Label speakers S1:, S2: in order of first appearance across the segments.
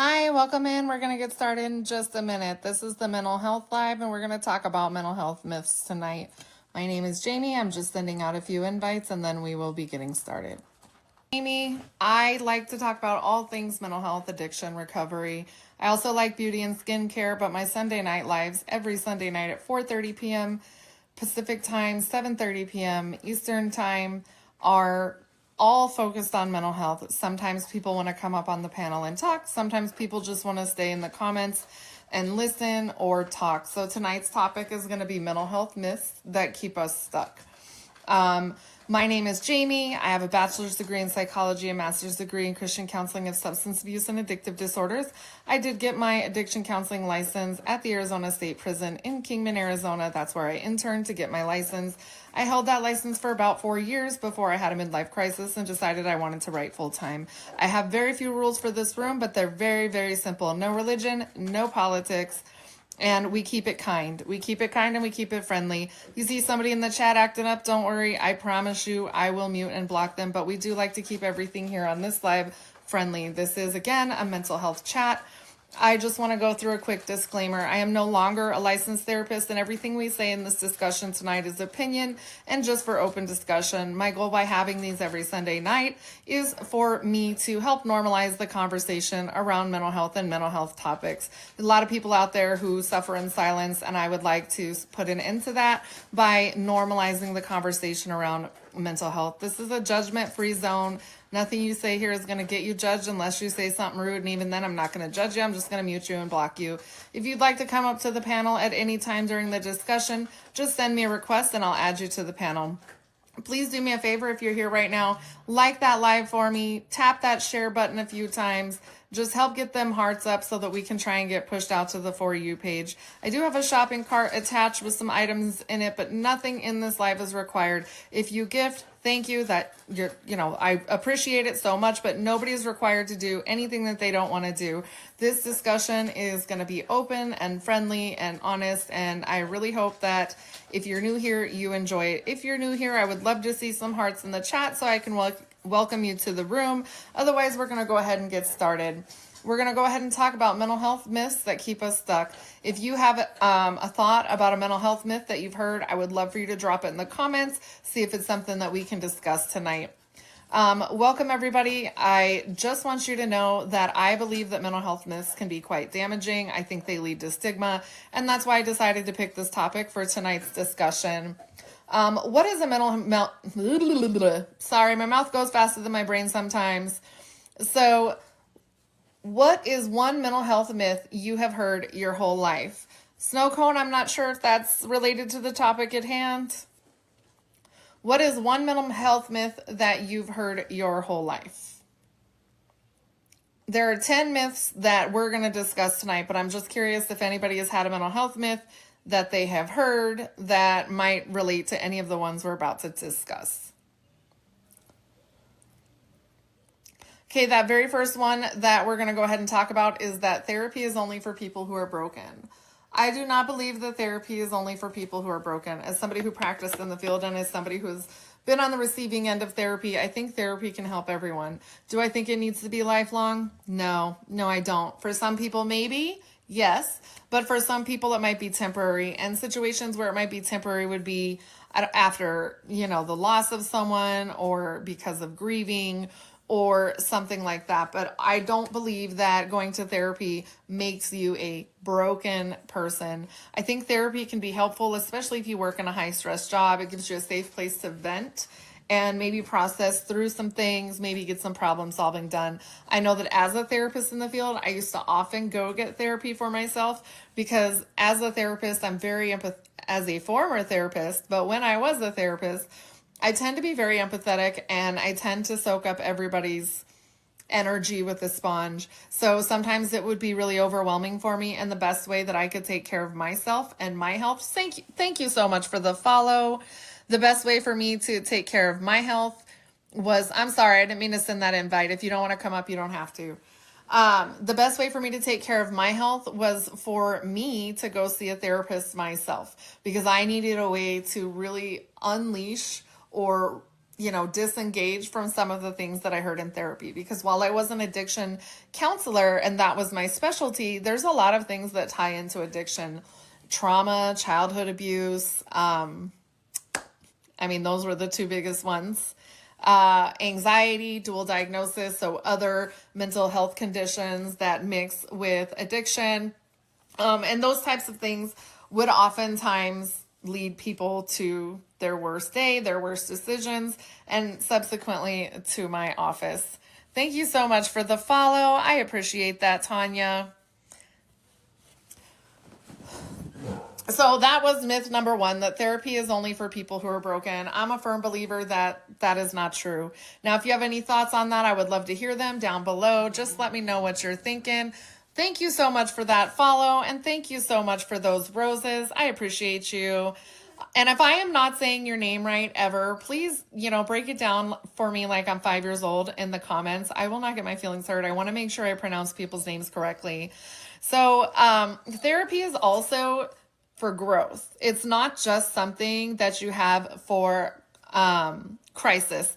S1: Hi, welcome in. We're going to get started in just a minute. This is the Mental Health Live, and we're going to talk about mental health myths tonight. My name is Jamie. I'm just sending out a few invites, and then we will be getting started. Jamie, I like to talk about all things mental health, addiction, recovery. I also like beauty and skincare, but my Sunday night lives every Sunday night at 4:30 p.m. Pacific time, 7:30 p.m. Eastern time are all focused on mental health. Sometimes people want to come up on the panel and talk. Sometimes people just want to stay in the comments and listen or talk. So tonight's topic is going to be mental health myths that keep us stuck. My name is Jamie. I have a bachelor's degree in psychology, a master's degree in Christian counseling of substance abuse and addictive disorders. I did get my addiction counseling license at the Arizona State Prison in Kingman, Arizona. That's where I interned to get my license. I held that license for about 4 years before I had a midlife crisis and decided I wanted to write full time. I have very few rules for this room, but they're very, very simple. No religion, no politics. And we keep it kind. We keep it kind and we keep it friendly. You see somebody in the chat acting up, don't worry. I promise you I will mute and block them. But we do like to keep everything here on this live friendly. This is, again, a mental health chat. I just want to go through a quick disclaimer. I am no longer a licensed therapist, and everything we say in this discussion tonight is opinion and just for open discussion. My goal by having these every Sunday night is for me to help normalize the conversation around mental health and mental health topics. There's a lot of people out there who suffer in silence, and I would like to put an end to that by normalizing the conversation around mental health. This is a judgment-free zone. Nothing you say here is going to get you judged unless you say something rude, and even then I'm not going to judge you. I'm just going to mute you and block you. If you'd like to come up to the panel at any time during the discussion, just send me a request and I'll add you to the panel. Please do me a favor if you're here right now, like that live for me, tap that share button a few times. Just help get them hearts up so that we can try and get pushed out to the For You page. I do have a shopping cart attached with some items in it, but nothing in this live is required. If you gift, thank you. I appreciate it so much, but nobody is required to do anything that they don't want to do. This discussion is going to be open and friendly and honest, and I really hope that if you're new here, you enjoy it. If you're new here, I would love to see some hearts in the chat so I can welcome you to the room. Otherwise, we're going to go ahead and get started. We're going to go ahead and talk about mental health myths that keep us stuck. If you have a thought about a mental health myth that you've heard, I would love for you to drop it in the comments, see if it's something that we can discuss tonight. Welcome, everybody. I just want you to know that I believe that mental health myths can be quite damaging. I think they lead to stigma, and that's why I decided to pick this topic for tonight's discussion. What is a sorry, my mouth goes faster than my brain sometimes. So what is one mental health myth you have heard your whole life? Snow cone, I'm not sure if that's related to the topic at hand. What is one mental health myth that you've heard your whole life? There are 10 myths that we're going to discuss tonight, but I'm just curious if anybody has had a mental health myth that they have heard that might relate to any of the ones we're about to discuss. Okay, that very first one that we're going to go ahead and talk about is that therapy is only for people who are broken. I do not believe that therapy is only for people who are broken. As somebody who practiced in the field and as somebody who's been on the receiving end of therapy, I think therapy can help everyone. Do I think it needs to be lifelong? No, I don't. For some people, maybe, yes. But for some people, it might be temporary. And situations where it might be temporary would be after, the loss of someone or because of grieving or something like that. But I don't believe that going to therapy makes you a broken person. I think therapy can be helpful, especially if you work in a high-stress job. It gives you a safe place to vent and maybe process through some things, maybe get some problem solving done. I know that as a therapist in the field, I used to often go get therapy for myself because as a therapist, I'm very as a former therapist, but when I was a therapist, I tend to be very empathetic and I tend to soak up everybody's energy with a sponge. So sometimes it would be really overwhelming for me, and the best way that I could take care of myself and my health, thank you so much for the follow. The best way for me to take care of my health was, I'm sorry, I didn't mean to send that invite. If you don't want to come up, you don't have to. The best way for me to take care of my health was for me to go see a therapist myself because I needed a way to really unleash or disengage from some of the things that I heard in therapy. Because while I was an addiction counselor and that was my specialty, there's a lot of things that tie into addiction: trauma, childhood abuse. Those were the two biggest ones. Anxiety, dual diagnosis, so other mental health conditions that mix with addiction. And those types of things would oftentimes lead people to their worst day, their worst decisions, and subsequently to my office. Thank you so much for the follow. I appreciate that, Tanya. So that was myth number one, that therapy is only for people who are broken. I'm a firm believer that that is not true. Now, if you have any thoughts on that, I would love to hear them down below. Just let me know what you're thinking. Thank you so much for that follow, and thank you so much for those roses. I appreciate you. And if I am not saying your name right ever, please, break it down for me like I'm 5 years old in the comments. I will not get my feelings hurt. I want to make sure I pronounce people's names correctly. So therapy is also for growth. It's not just something that you have for crisis.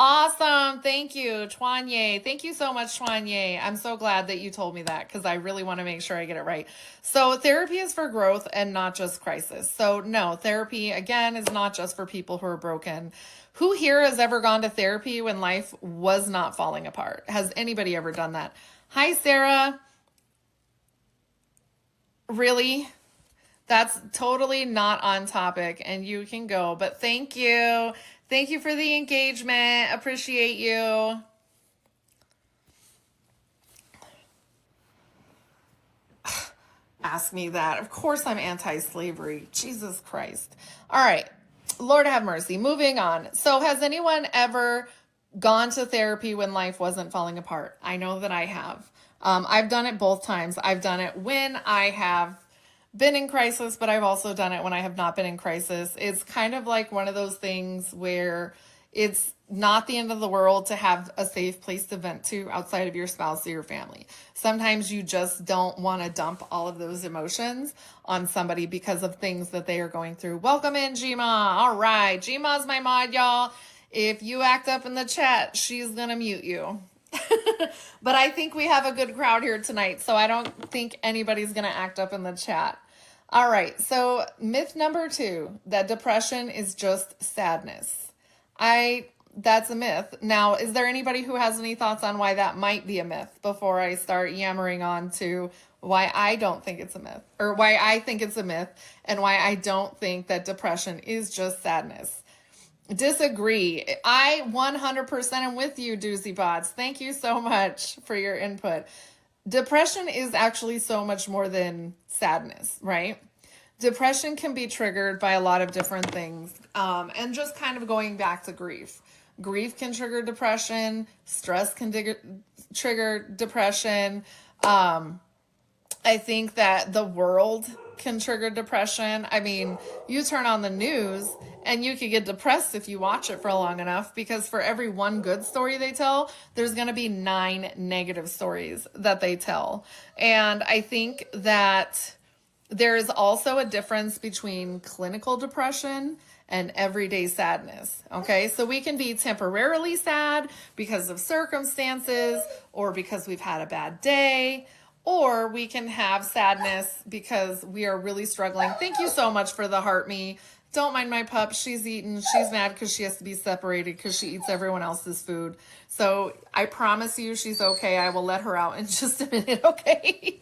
S1: Awesome. Thank you, Chuanye. Thank you so much, Chuanye. I'm so glad that you told me that because I really want to make sure I get it right. So therapy is for growth and not just crisis. So no, therapy, again, is not just for people who are broken. Who here has ever gone to therapy when life was not falling apart? Has anybody ever done that? Hi, Sarah. Really? That's totally not on topic and you can go, but thank you. Thank you for the engagement. Appreciate you. Ask me that. Of course I'm anti-slavery. Jesus Christ. All right. Lord have mercy. Moving on. So has anyone ever gone to therapy when life wasn't falling apart? I know that I have. I've done it both times. I've done it when I have been in crisis, but I've also done it when I have not been in crisis. It's kind of like one of those things where it's not the end of the world to have a safe place to vent to outside of your spouse or your family. Sometimes you just don't want to dump all of those emotions on somebody because of things that they are going through. Welcome in, Gma. All right. Gma's my mod, y'all. If you act up in the chat, she's going to mute you. But I think we have a good crowd here tonight, so I don't think anybody's going to act up in the chat. All right, so myth number 2, that depression is just sadness. That's a myth. Now, is there anybody who has any thoughts on why that might be a myth before I start yammering on to why I don't think it's a myth, or why I think it's a myth, and why I don't think that depression is just sadness? Disagree. I 100% am with you, Doozy Bots. Thank you so much for your input. Depression is actually so much more than sadness, right? Depression can be triggered by a lot of different things. And just kind of going back to grief. Grief can trigger depression. Stress can trigger depression. I think that the world can trigger depression. I mean, you turn on the news and you could get depressed if you watch it for long enough, because for every one good story they tell, there's going to be 9 negative stories that they tell. And I think that there is also a difference between clinical depression and everyday sadness. Okay, so we can be temporarily sad because of circumstances or because we've had a bad day, or we can have sadness because we are really struggling. Thank you so much for the heart me. Don't mind my pup. She's eating. She's mad because she has to be separated because she eats everyone else's food. So I promise you she's okay. I will let her out in just a minute, okay?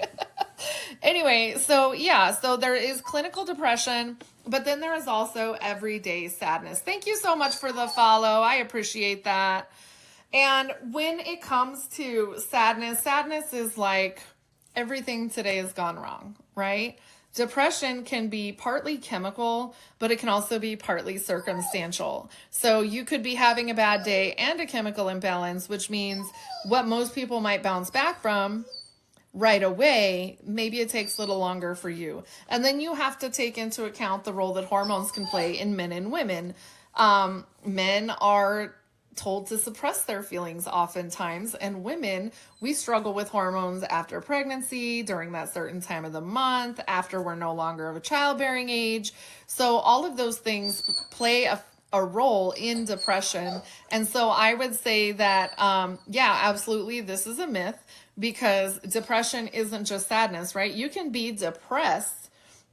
S1: Anyway, so yeah, so there is clinical depression, but then there is also everyday sadness. Thank you so much for the follow. I appreciate that. And when it comes to sadness, sadness is like everything today has gone wrong, right? Depression can be partly chemical, but it can also be partly circumstantial. So you could be having a bad day and a chemical imbalance, which means what most people might bounce back from right away, maybe it takes a little longer for you. And then you have to take into account the role that hormones can play in men and women. Men are told to suppress their feelings oftentimes, and women, we struggle with hormones after pregnancy, during that certain time of the month, after we're no longer of a childbearing age. So all of those things play a role in depression. And so I would say that, yeah, absolutely, this is a myth because depression isn't just sadness, right? You can be depressed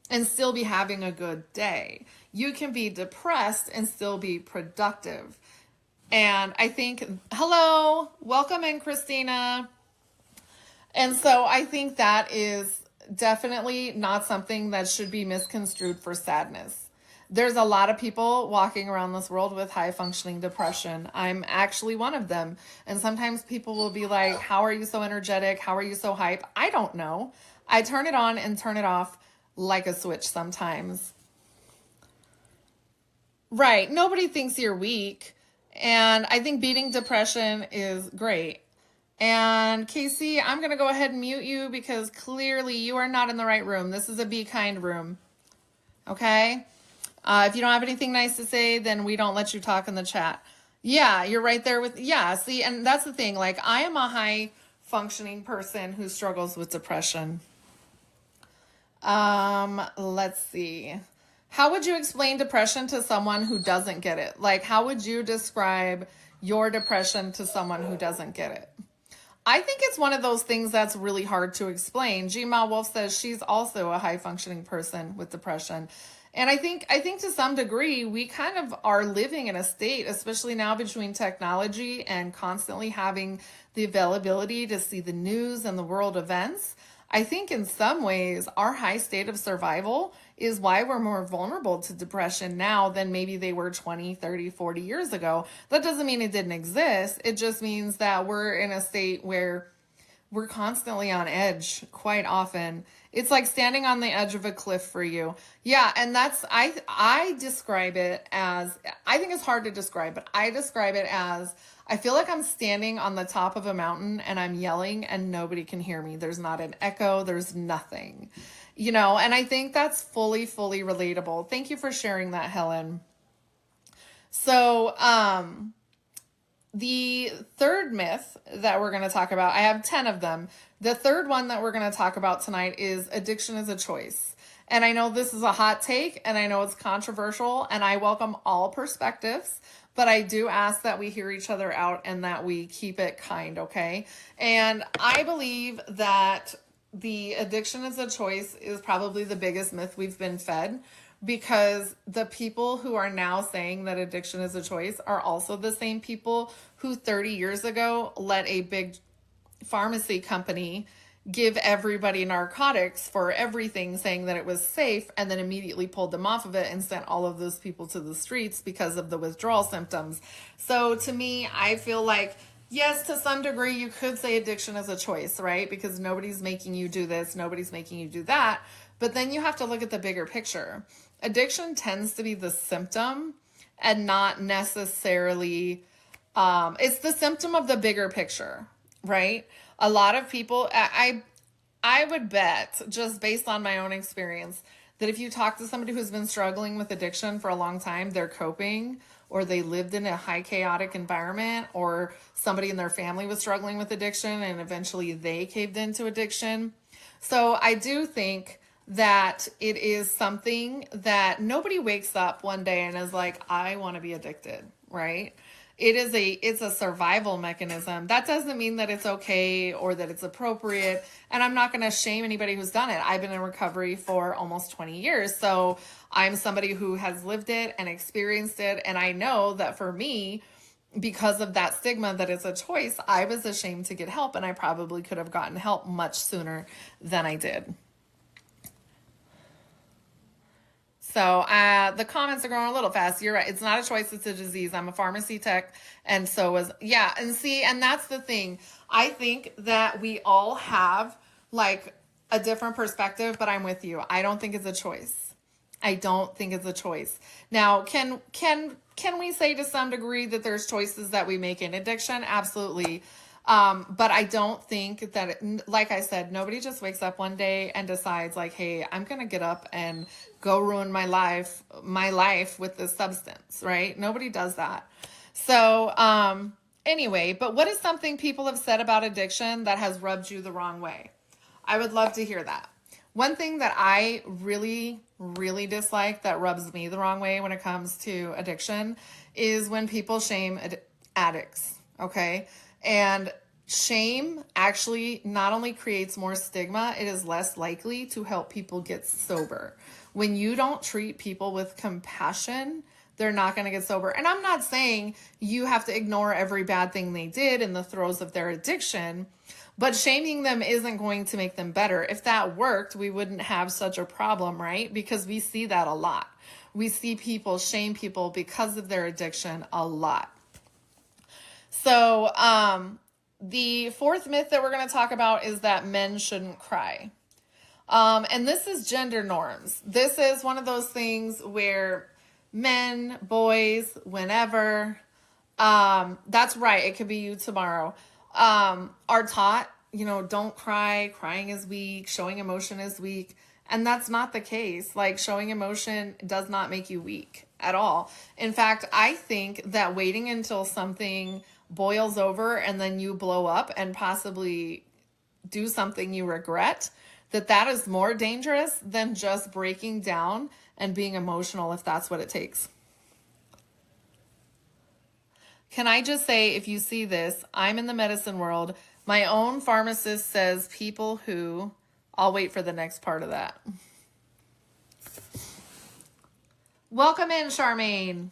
S1: and still be having a good day. You can be depressed and still be productive. And I think, hello, welcome in, Christina. And so I think that is definitely not something that should be misconstrued for sadness. There's a lot of people walking around this world with high functioning depression. I'm actually one of them. And sometimes people will be like, how are you so energetic? How are you so hype? I don't know. I turn it on and turn it off like a switch sometimes. Right. Nobody thinks you're weak. And I think beating depression is great. And Casey, I'm going to go ahead and mute you because clearly you are not in the right room. This is a be kind room. Okay? If you don't have anything nice to say, then we don't let you talk in the chat. Yeah, you're right there with, yeah, see, and that's the thing. Like, I am a high functioning person who struggles with depression. Let's see. How would you explain depression to someone who doesn't get it? Like, how would you describe your depression to someone who doesn't get it? I think it's one of those things that's really hard to explain. Gma Wolf says she's also a high functioning person with depression. And I think to some degree, we kind of are living in a state, especially now between technology and constantly having the availability to see the news and the world events. I think in some ways, our high state of survival is why we're more vulnerable to depression now than maybe they were 20, 30, 40 years ago. That doesn't mean it didn't exist. It just means that we're in a state where we're constantly on edge quite often. It's like standing on the edge of a cliff for you. Yeah, and that's, I describe it as, I think it's hard to describe, but I describe it as, I feel like I'm standing on the top of a mountain and I'm yelling and nobody can hear me. There's not an echo, there's nothing, you know, and I think that's fully relatable. Thank you for sharing that, Helen. So, the third myth that we're going to talk about, I have 10 of them. The third one that we're going to talk about tonight is addiction is a choice. And I know this is a hot take and I know it's controversial and I welcome all perspectives, but I do ask that we hear each other out and that we keep it kind, okay? And I believe that the addiction is a choice is probably the biggest myth we've been fed, because the people who are now saying that addiction is a choice are also the same people who 30 years ago let a big pharmacy company give everybody narcotics for everything, saying that it was safe, and then immediately pulled them off of it and sent all of those people to the streets because of the withdrawal symptoms. So to me, I feel like, yes, to some degree, you could say addiction is a choice, right? Because nobody's making you do this, nobody's making you do that. But then you have to look at the bigger picture. Addiction tends to be the symptom and not necessarily, it's the symptom of the bigger picture, right? A lot of people, I would bet, just based on my own experience, that if you talk to somebody who's been struggling with addiction for a long time, they're coping, or they lived in a high chaotic environment, or somebody in their family was struggling with addiction and eventually they caved into addiction. So I do think that it is something that nobody wakes up one day and is like, I want to be addicted, right? It's a survival mechanism. That doesn't mean that it's okay or that it's appropriate. And I'm not going to shame anybody who's done it. I've been in recovery for almost 20 years. So I'm somebody who has lived it and experienced it. And I know that for me, because of that stigma that it's a choice, I was ashamed to get help, and I probably could have gotten help much sooner than I did. So the comments are going a little fast. You're right. It's not a choice. It's a disease. I'm a pharmacy tech. And so was, yeah. And see, and that's the thing. I think that we all have like a different perspective, but I'm with you. I don't think it's a choice. I don't think it's a choice. Now, can we say to some degree that there's choices that we make in addiction? Absolutely. But I don't think that, like I said, nobody just wakes up one day and decides like, hey, I'm going to get up and go ruin my life with this substance, right? Nobody does that. So, anyway, but what is something people have said about addiction that has rubbed you the wrong way? I would love to hear that. One thing that I really, really dislike that rubs me the wrong way when it comes to addiction is when people shame addicts, okay? And shame actually not only creates more stigma, it is less likely to help people get sober. When you don't treat people with compassion, they're not going to get sober. And I'm not saying you have to ignore every bad thing they did in the throes of their addiction, but shaming them isn't going to make them better. If that worked, we wouldn't have such a problem, right? Because we see that a lot. We see people shame people because of their addiction a lot. So, the fourth myth that we're going to talk about is that men shouldn't cry. And this is gender norms. This is one of those things where men, boys, whenever, that's right, it could be you tomorrow, are taught, don't cry, crying is weak, showing emotion is weak. And that's not the case. Like, showing emotion does not make you weak at all. In fact, I think that waiting until something boils over and then you blow up and possibly do something you regret, that is more dangerous than just breaking down and being emotional if that's what it takes. Can I just say, if you see this, I'm in the medicine world. My own pharmacist says people who, I'll wait for the next part of that. Welcome in, Charmaine.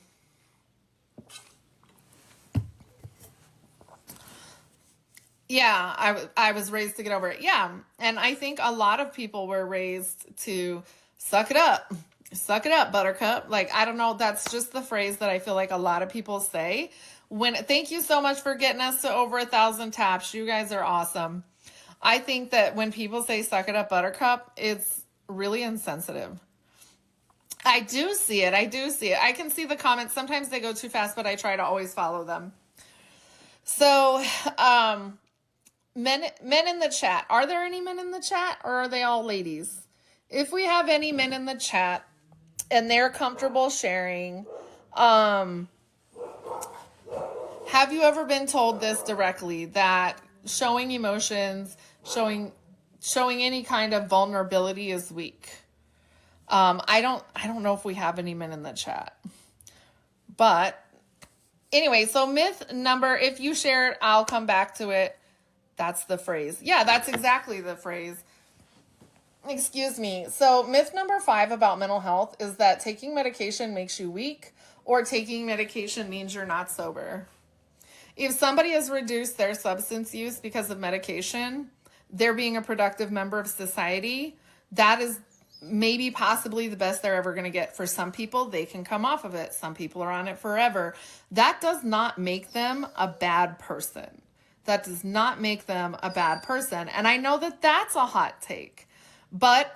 S1: Yeah, I was raised to get over it. Yeah, and I think a lot of people were raised to suck it up. Suck it up, buttercup. Like, I don't know, that's just the phrase that I feel like a lot of people say. Thank you so much for getting us to over 1,000 taps. You guys are awesome. I think that when people say suck it up, buttercup, it's really insensitive. I do see it. I can see the comments. Sometimes they go too fast, but I try to always follow them. So, men in the chat. Are there any men in the chat, or are they all ladies? If we have any men in the chat and they're comfortable sharing, have you ever been told this directly, that showing emotions, showing any kind of vulnerability is weak? I don't know if we have any men in the chat. But anyway, so myth number, if you share it, I'll come back to it. That's the phrase. Yeah, that's exactly the phrase. Excuse me. So myth number 5 about mental health is that taking medication makes you weak, or taking medication means you're not sober. If somebody has reduced their substance use because of medication, they're being a productive member of society. That is maybe possibly the best they're ever going to get. For some people, they can come off of it. Some people are on it forever. That does not make them a bad person. That does not make them a bad person. And I know that that's a hot take, but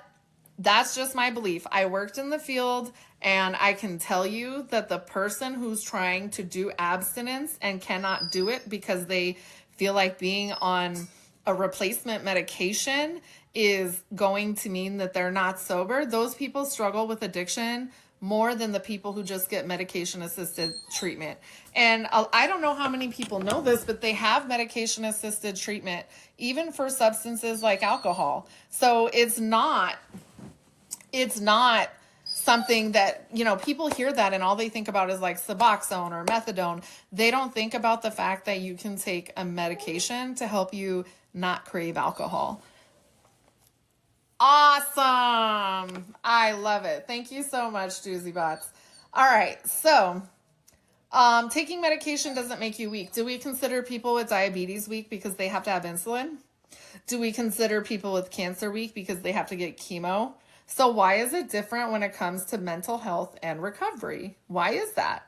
S1: that's just my belief. I worked in the field, and I can tell you that the person who's trying to do abstinence and cannot do it because they feel like being on a replacement medication is going to mean that they're not sober. Those people struggle with addiction more than the people who just get medication-assisted treatment. And I don't know how many people know this, but they have medication-assisted treatment, even for substances like alcohol. So it's not something that, people hear that and all they think about is like Suboxone or methadone. They don't think about the fact that you can take a medication to help you not crave alcohol. Awesome. I love it. Thank you so much, Doozy Bots. All right. So, taking medication doesn't make you weak. Do we consider people with diabetes weak because they have to have insulin? Do we consider people with cancer weak because they have to get chemo? So why is it different when it comes to mental health and recovery? Why is that?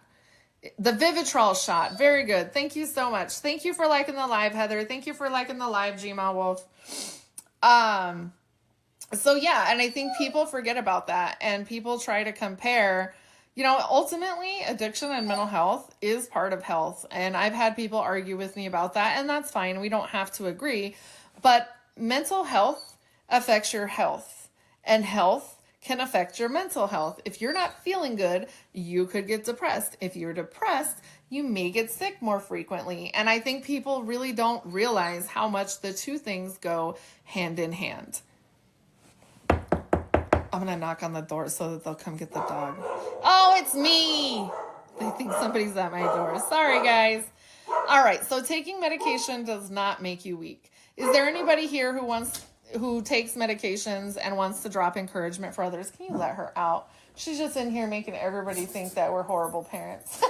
S1: The Vivitrol shot. Very good. Thank you so much. Thank you for liking the live, Heather. Thank you for liking the live, Gma Wolf. So yeah, and I think people forget about that, and people try to compare. Ultimately, addiction and mental health is part of health, and I've had people argue with me about that, and that's fine. We don't have to agree, but mental health affects your health, and health can affect your mental health. If you're not feeling good, you could get depressed. If you're depressed, you may get sick more frequently, and I think people really don't realize how much the two things go hand in hand. I'm going to knock on the door so that they'll come get the dog. Oh, it's me. They think somebody's at my door. Sorry, guys. All right. So taking medication does not make you weak. Is there anybody here who takes medications and wants to drop encouragement for others? Can you let her out? She's just in here making everybody think that we're horrible parents.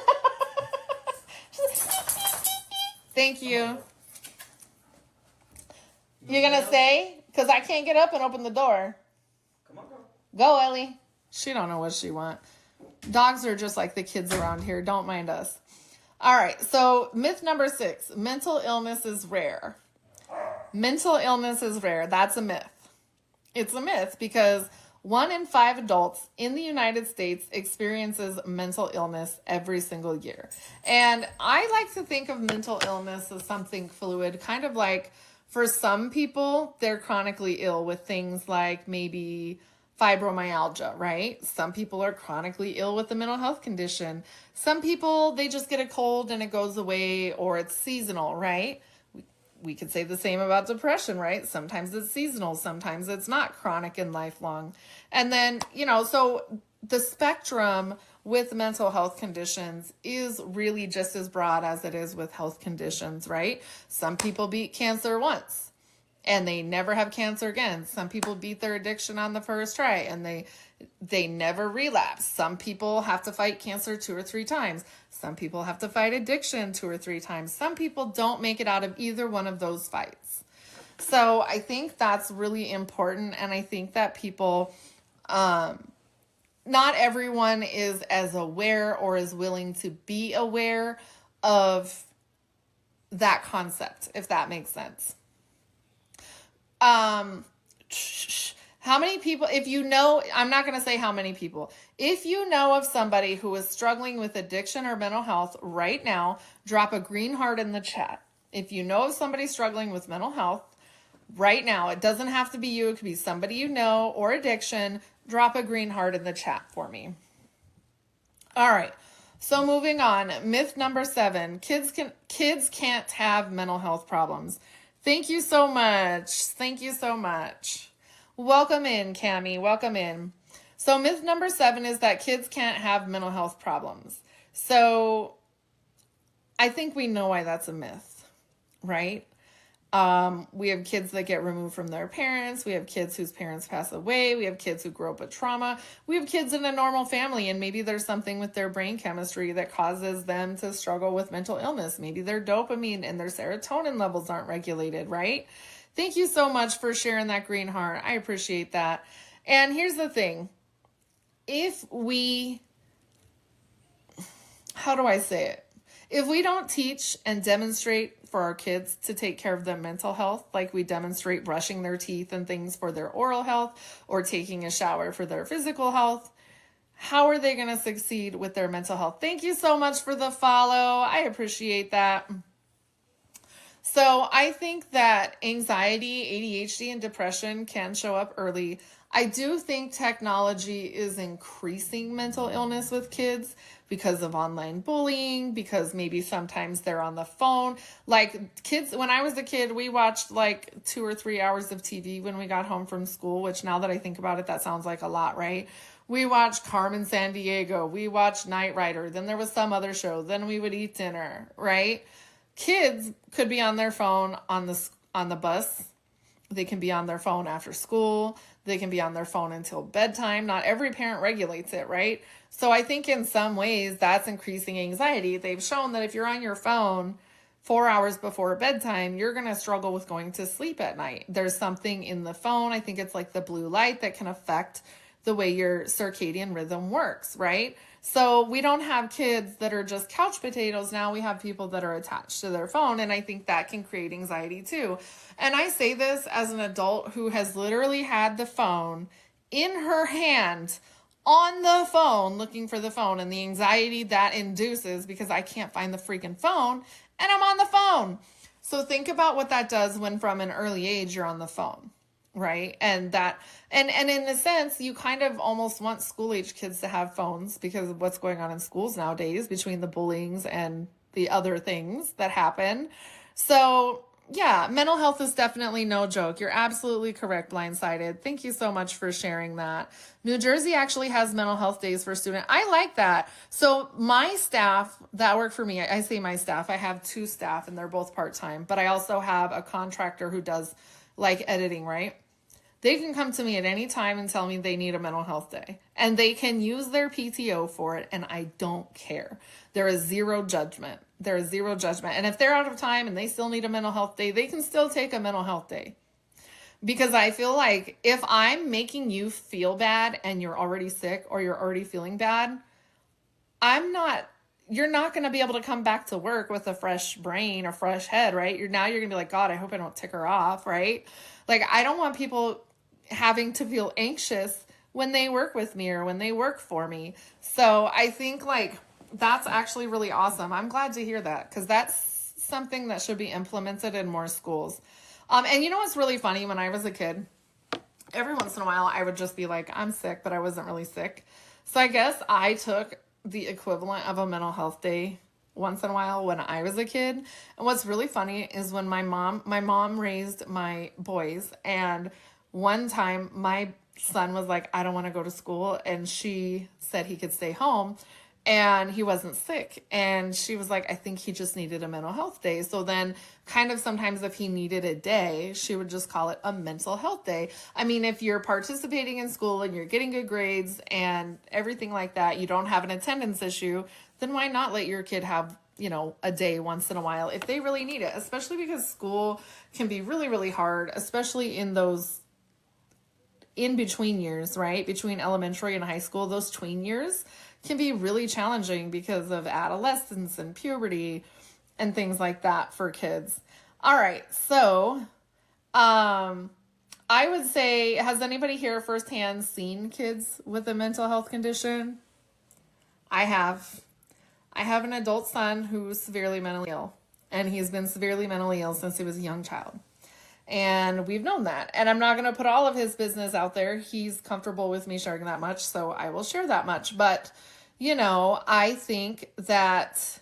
S1: Thank you. You're going to stay? Because I can't get up and open the door. Come on, girl. Go, Ellie. She don't know what she wants. Dogs are just like the kids around here. Don't mind us. All right. So myth number 6, mental illness is rare. Mental illness is rare. That's a myth. It's a myth because 1 in 5 adults in the United States experiences mental illness every single year. And I like to think of mental illness as something fluid, kind of like for some people, they're chronically ill with things like maybe fibromyalgia, right? Some people are chronically ill with a mental health condition. Some people, they just get a cold and it goes away, or it's seasonal, right? We could say the same about depression, right? Sometimes it's seasonal, sometimes it's not chronic and lifelong. And then, so the spectrum with mental health conditions is really just as broad as it is with health conditions, right? Some people beat cancer once and they never have cancer again. Some people beat their addiction on the first try and they never relapse. Some people have to fight cancer 2 or 3 times. Some people have to fight addiction 2 or 3 times. Some people don't make it out of either one of those fights. So I think that's really important. And I think that people, not everyone is as aware or is willing to be aware of that concept, if that makes sense. How many people, if you know, I'm not going to say how many people, if you know of somebody who is struggling with addiction or mental health right now, drop a green heart in the chat. If you know of somebody struggling with mental health right now, it doesn't have to be you, it could be somebody you know, or addiction, drop a green heart in the chat for me. All right. So moving on, myth number 7, kids can't have mental health problems. Thank you so much. Thank you so much. Welcome in, Cammie. Welcome in. So myth number 7 is that kids can't have mental health problems. So I think we know why that's a myth, right? We have kids that get removed from their parents. We have kids whose parents pass away. We have kids who grow up with trauma. We have kids in a normal family, and maybe there's something with their brain chemistry that causes them to struggle with mental illness. Maybe their dopamine and their serotonin levels aren't regulated, right? Thank you so much for sharing that green heart. I appreciate that. And here's the thing. How do I say it? If we don't teach and demonstrate for our kids to take care of their mental health, like we demonstrate brushing their teeth and things for their oral health or taking a shower for their physical health, how are they going to succeed with their mental health? Thank you so much for the follow. I appreciate that. So I think that anxiety, ADHD, and depression can show up early. I do think technology is increasing mental illness with kids because of online bullying, because maybe sometimes they're on the phone. Like kids, when I was a kid, we watched like 2 or 3 hours of TV when we got home from school, which now that I think about it, that sounds like a lot, right? We watched Carmen Sandiego. We watched Knight Rider. Then there was some other show. Then we would eat dinner, right? Kids could be on their phone on the bus. They can be on their phone after school. They can be on their phone until bedtime. Not every parent regulates it, right? So I think in some ways that's increasing anxiety. They've shown that if you're on your phone 4 hours before bedtime, you're going to struggle with going to sleep at night. There's something in the phone. I think it's like the blue light that can affect the way your circadian rhythm works, right? So we don't have kids that are just couch potatoes. Now we have people that are attached to their phone. And I think that can create anxiety too. And I say this as an adult who has literally had the phone in her hand on the phone, looking for the phone, and the anxiety that induces because I can't find the freaking phone and I'm on the phone. So think about what that does when from an early age you're on the phone. Right. And in a sense, you kind of almost want school age kids to have phones because of what's going on in schools nowadays between the bullyings and the other things that happen. So Yeah, mental health is definitely no joke. You're absolutely correct, Blindsided. Thank you so much for sharing that. New Jersey actually has mental health days for students. I like that. So my staff that work for me, I say my staff, I have 2 staff and they're both part-time, but I also have a contractor who does like editing, right? They can come to me at any time and tell me they need a mental health day. And they can use their PTO for it, and I don't care. There is zero judgment. There is zero judgment. And if they're out of time and they still need a mental health day, they can still take a mental health day. Because I feel like if I'm making you feel bad and you're already sick or you're already feeling bad, you're not going to be able to come back to work with a fresh brain or fresh head, right? You're going to be like, God, I hope I don't tick her off, right? Like, I don't want people having to feel anxious when they work with me or when they work for me. So I think like that's actually really awesome. I'm glad to hear that because that's something that should be implemented in more schools. And you know what's really funny? When I was a kid, every once in a while I would just be like, I'm sick, but I wasn't really sick. So I guess I took the equivalent of a mental health day once in a while when I was a kid. And what's really funny is when my mom raised my boys, and one time my son was like, I don't want to go to school, and she said he could stay home and he wasn't sick, and she was like, I think he just needed a mental health day. So then kind of sometimes if he needed a day, she would just call it a mental health day. I mean, if you're participating in school and you're getting good grades and everything like that, you don't have an attendance issue, then why not let your kid have, you know, a day once in a while if they really need it, especially because school can be really, really hard, especially in those in between years, right? Between elementary and high school, those tween years can be really challenging because of adolescence and puberty and things like that for kids. All right. So, I would say, has anybody here firsthand seen kids with a mental health condition? I have. I have an adult son who's severely mentally ill, and he's been severely mentally ill since he was a young child. And we've known that. And I'm not going to put all of his business out there. He's comfortable with me sharing that much, so I will share that much. But, you know, I think that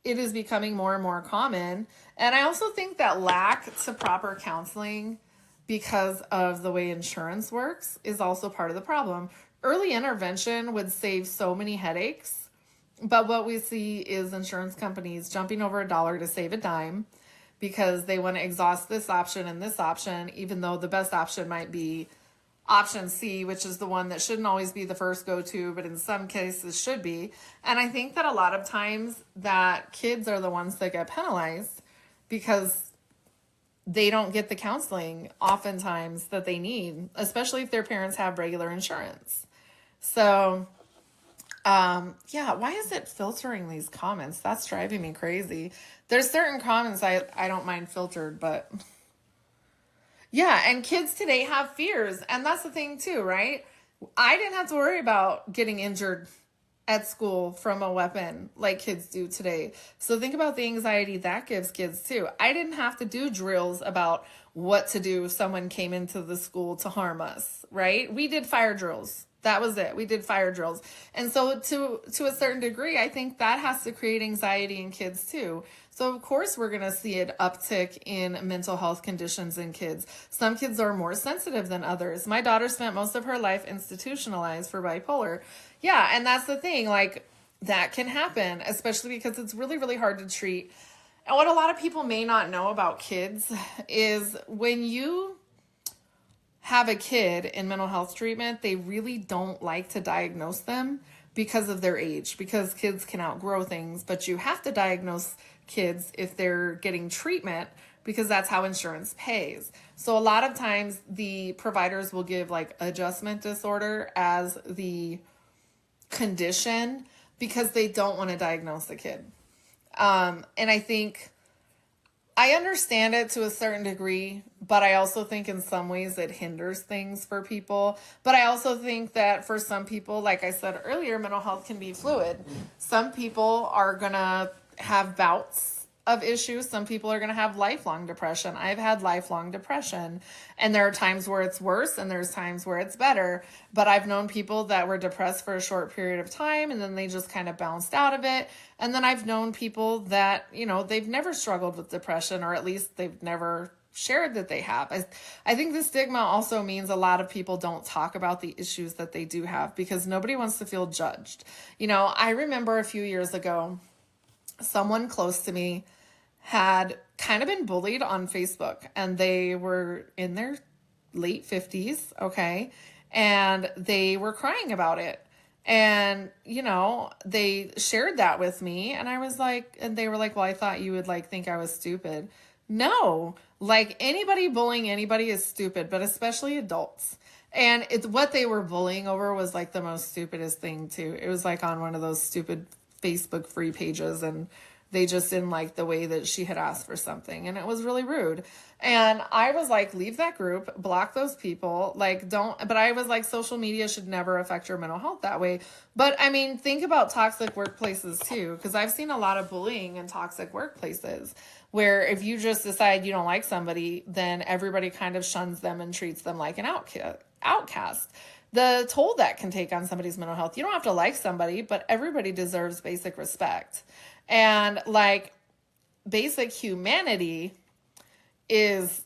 S1: it is becoming more and more common. And I also think that lack to proper counseling because of the way insurance works is also part of the problem. Early intervention would save so many headaches. But what we see is insurance companies jumping over a dollar to save a dime, because they want to exhaust this option and this option, even though the best option might be option C, which is the one that shouldn't always be the first go-to, but in some cases should be. And I think that a lot of times that kids are the ones that get penalized because they don't get the counseling oftentimes that they need, especially if their parents have regular insurance. So, yeah, why is it filtering these comments? That's driving me crazy. There's certain comments I don't mind filtered, but yeah, and kids today have fears, and that's the thing too, right? I didn't have to worry about getting injured at school from a weapon like kids do today. So think about the anxiety that gives kids too. I didn't have to do drills about what to do if someone came into the school to harm us, right? We did fire drills. That was it. We did fire drills. And so to a certain degree, I think that has to create anxiety in kids too. So of course we're going to see an uptick in mental health conditions in kids. Some kids are more sensitive than others. My daughter spent most of her life institutionalized for bipolar. Yeah, and that's the thing, like that can happen, especially because it's really, really hard to treat. And what a lot of people may not know about kids is when you have a kid in mental health treatment, they really don't like to diagnose them because of their age, because kids can outgrow things, but you have to diagnose kids if they're getting treatment because that's how insurance pays. So a lot of times the providers will give like adjustment disorder as the condition because they don't want to diagnose the kid. And I think I understand it to a certain degree, but I also think in some ways it hinders things for people. But I also think that for some people, like I said earlier, mental health can be fluid. Some people are going to have bouts of issues. Some people are going to have lifelong depression. I've had lifelong depression, and there are times where it's worse and there's times where it's better. But I've known people that were depressed for a short period of time and then they just kind of bounced out of it. And then I've known people that, they've never struggled with depression, or at least they've never shared that they have. I think the stigma also means a lot of people don't talk about the issues that they do have because nobody wants to feel judged. I remember a few years ago, someone close to me had kind of been bullied on Facebook, and they were in their late 50s, okay? And they were crying about it. And, they shared that with me, and I was like, and they were like, well, I thought you would think I was stupid. No, anybody bullying anybody is stupid, but especially adults. And it's what they were bullying over was the most stupidest thing too. It was on one of those stupid Facebook free pages, and they just didn't like the way that she had asked for something, and it was really rude. And I was like, leave that group, block those people, but I was like, social media should never affect your mental health that way. But I mean, think about toxic workplaces too, because I've seen a lot of bullying in toxic workplaces where if you just decide you don't like somebody, then everybody kind of shuns them and treats them like an outcast. The toll that can take on somebody's mental health. You don't have to like somebody, but everybody deserves basic respect. And basic humanity is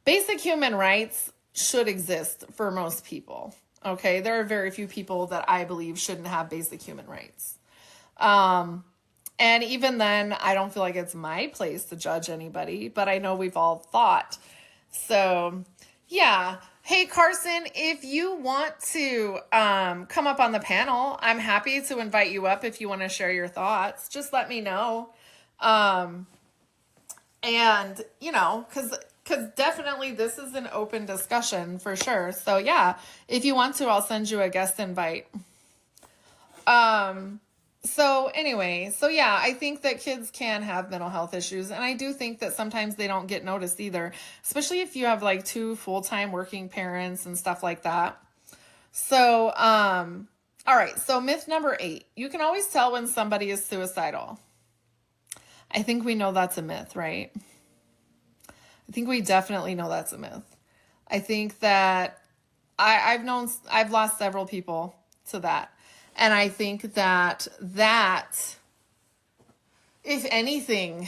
S1: basic human rights should exist for most people. Okay. There are very few people that I believe shouldn't have basic human rights. And even then, I don't feel like it's my place to judge anybody, but I know we've all thought. So yeah. Hey, Carson, if you want to come up on the panel, I'm happy to invite you up if you want to share your thoughts. Just let me know. And, because definitely this is an open discussion for sure. So, yeah, if you want to, I'll send you a guest invite. So anyway, yeah, I think that kids can have mental health issues. And I do think that sometimes they don't get noticed either, especially if you have 2 full-time working parents and stuff like that. So, all right. So myth number 8, you can always tell when somebody is suicidal. I think we know that's a myth, right? I think we definitely know that's a myth. I think that I've lost several people to that. And I think that if anything,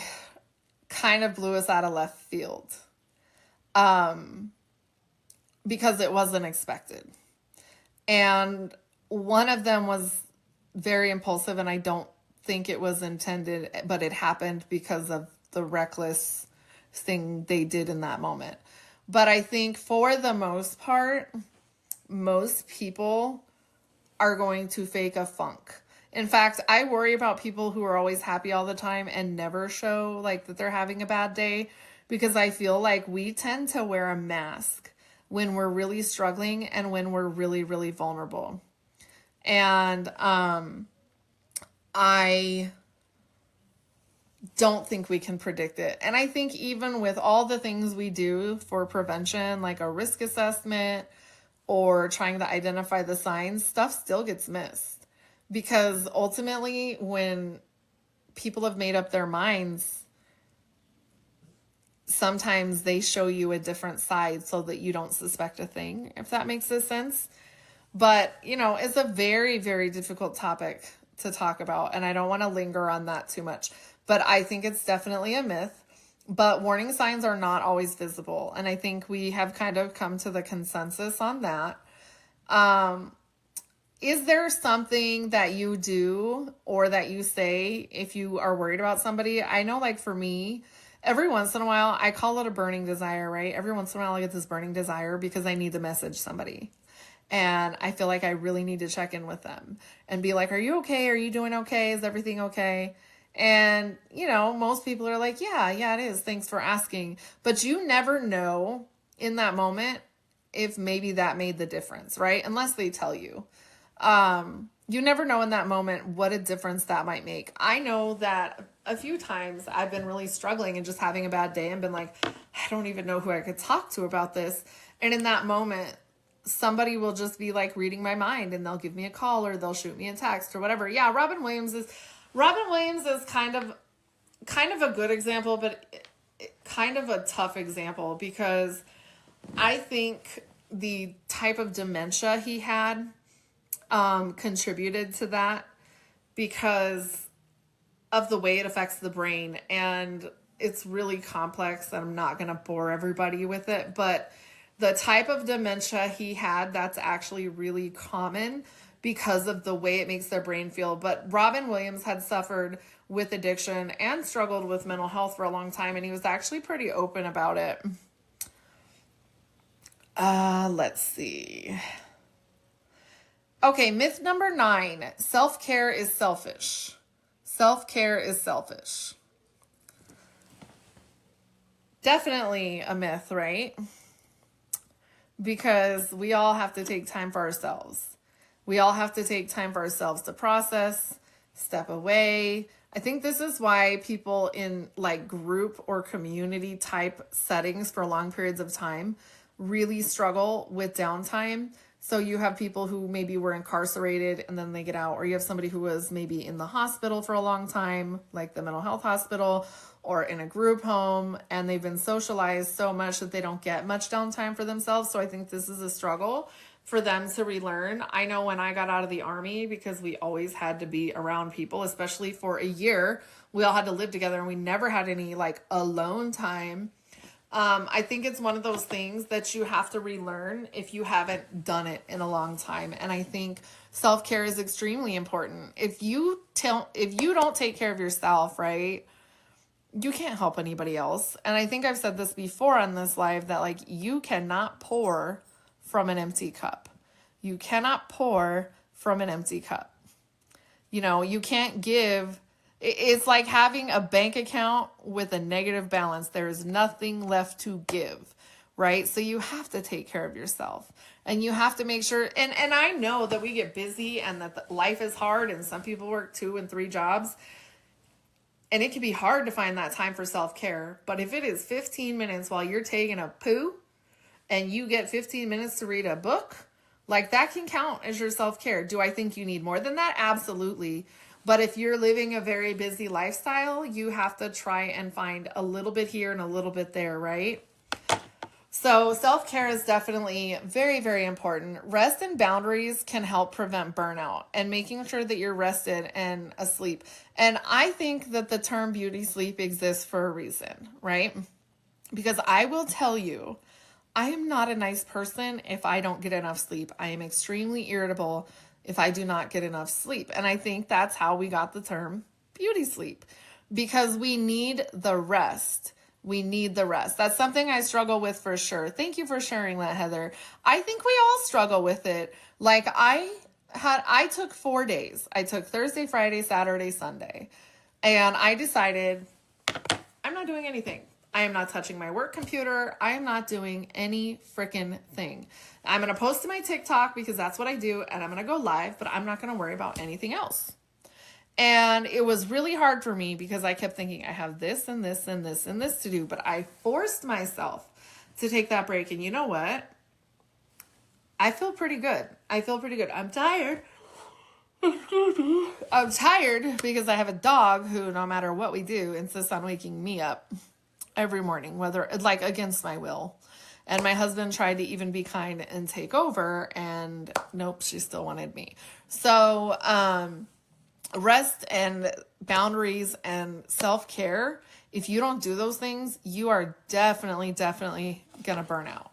S1: kind of blew us out of left field, because it wasn't expected. And one of them was very impulsive, and I don't think it was intended, but it happened because of the reckless thing they did in that moment. But I think for the most part, most people are going to fake a funk. In fact, I worry about people who are always happy all the time and never show that they're having a bad day, because I feel like we tend to wear a mask when we're really struggling and when we're really, really vulnerable. And I don't think we can predict it. And I think even with all the things we do for prevention, like a risk assessment or trying to identify the signs, stuff still gets missed. Because ultimately, when people have made up their minds, sometimes they show you a different side so that you don't suspect a thing, if that makes sense. But, it's a very, very difficult topic to talk about, and I don't want to linger on that too much. But I think it's definitely a myth. But warning signs are not always visible, and I think we have kind of come to the consensus on that. Is there something that you do or that you say if you are worried about somebody? I know, for me, every once in a while, I call it a burning desire, right? Every once in a while, I get this burning desire because I need to message somebody. And I feel like I really need to check in with them and be like, are you okay? Are you doing okay? Is everything okay? And, most people are like, yeah, it is. Thanks for asking. But you never know in that moment if maybe that made the difference, right? Unless they tell you. You never know in that moment what a difference that might make. I know that a few times I've been really struggling and just having a bad day and been like, I don't even know who I could talk to about this. And in that moment, somebody will just be reading my mind, and they'll give me a call or they'll shoot me a text or whatever. Yeah, Robin Williams is, Robin Williams is kind of a good example, but kind of a tough example because I think the type of dementia he had contributed to that because of the way it affects the brain. And it's really complex, and I'm not going to bore everybody with it. But the type of dementia he had, that's actually really common because of the way it makes their brain feel. But Robin Williams had suffered with addiction and struggled with mental health for a long time, and he was actually pretty open about it. Let's see. Okay, myth number 9. Self-care is selfish. Self-care is selfish. Definitely a myth, right? Because we all have to take time for ourselves. We all have to take time for ourselves to process, step away. I think this is why people in like group or community type settings for long periods of time really struggle with downtime. So you have people who maybe were incarcerated and then they get out, or you have somebody who was maybe in the hospital for a long time, like the mental health hospital, or in a group home, and they've been socialized so much that they don't get much downtime for themselves. So I think this is a struggle for them to relearn. I know when I got out of the Army, because we always had to be around people, especially for a year, we all had to live together and we never had any like alone time. I think it's one of those things that you have to relearn if you haven't done it in a long time. And I think self-care is extremely important. If you don't take care of yourself, right, you can't help anybody else. And I think I've said this before on this live that like you cannot pour from an empty cup. You cannot pour from an empty cup. You know, you can't give. It's like having a bank account with a negative balance. There's nothing left to give, right? So you have to take care of yourself, and you have to make sure. And I know that we get busy and that life is hard, and some people work 2 and 3 jobs, and it can be hard to find that time for self-care. But if it is 15 minutes while you're taking a poo and you get 15 minutes to read a book, like that can count as your self-care. Do I think you need more than that? Absolutely. But if you're living a very busy lifestyle, you have to try and find a little bit here and a little bit there, right? So self-care is definitely very, very important. Rest and boundaries can help prevent burnout and making sure that you're rested and asleep. And I think that the term beauty sleep exists for a reason, right? Because I will tell you, I am not a nice person if I don't get enough sleep. I am extremely irritable if I do not get enough sleep. And I think that's how we got the term beauty sleep, because we need the rest. We need the rest. That's something I struggle with for sure. Thank you for sharing that, Heather. I think we all struggle with it. Like I took 4 days. I took Thursday, Friday, Saturday, Sunday. And I decided I'm not doing anything. I am not touching my work computer. I am not doing any freaking thing. I'm going to post to my TikTok because that's what I do, and I'm going to go live, but I'm not going to worry about anything else. And it was really hard for me because I kept thinking I have this and this and this and this to do, but I forced myself to take that break. And you know what? I feel pretty good. I'm tired. I'm tired because I have a dog who, no matter what we do, insists on waking me up every morning, whether like against my will. And my husband tried to even be kind and take over, and nope, she still wanted me. So rest and boundaries and self-care, if you don't do those things, you are definitely gonna burn out.